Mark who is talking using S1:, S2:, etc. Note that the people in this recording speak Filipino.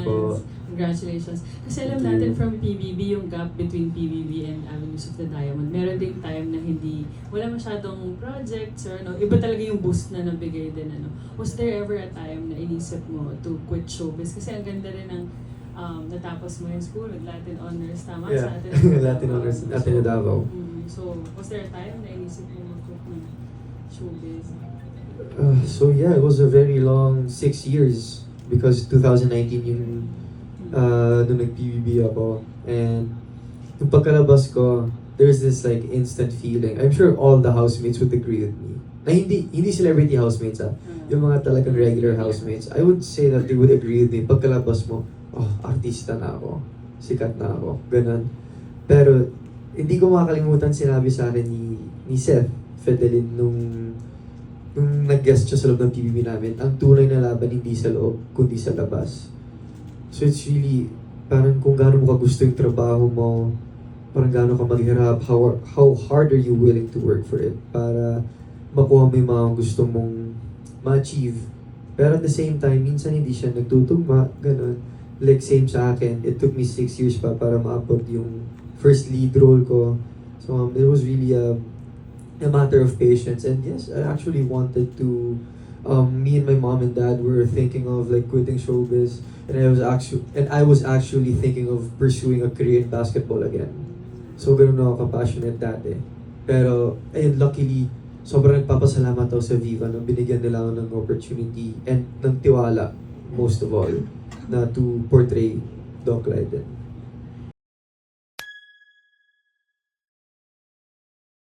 S1: Po.
S2: Congratulations. Kasi alam natin from PBB yung gap between PBB and Avenues of the Diamond. Meron ding time na wala masyadong projects or ano. Iba talaga yung boost na nabigay din. Ano. Was there ever a time na inisip mo to quit showbiz? Kasi ang ganda rin ng natapos mo yung school with Latin Honors. Tama?
S1: Yeah,
S2: Sa Ateneo
S1: Latin Honors, Ateneo Davao.
S2: So, was there a time na inisip mo mag-quit ng showbiz?
S1: So yeah, it was a very long 6 years because 2019 yung nung nag-PBB ako, and yung pagkalabas ko, there's this like instant feeling. I'm sure all the housemates would agree with me. Na hindi celebrity housemates yung mga talagang regular housemates. I would say that they would agree with me. Pagkalabas mo, oh, artista na ako. Sikat na ako. Ganun. Pero hindi ko makakalimutan sinabi sa akin ni Seth Fedelin nung nag-guest siya sa loob ng PBB namin, ang tunay na laban hindi sa loob, kundi sa labas. So it's really, parang kung gaano mo ka gusto yung trabaho mo, parang gaano ka maghirap, how hard are you willing to work for it para makuha mo yung mga gusto mong ma-achieve. Pero at the same time, minsan hindi siya nagtutugma, ganun. Like same sa akin, it took me 6 years pa para maabot yung first lead role ko. So it was really a matter of patience. And yes, I actually wanted to, me and my mom and dad were thinking of like quitting showbiz, and I was actually thinking of pursuing a career in basketball again. So ganun ako ka-passionate dati. Pero ayun, luckily, sobrang nagpapasalamat ako sa Viva na binigyan nila ako ng opportunity and ng tiwala, most of all, na to portray Doc Lydon.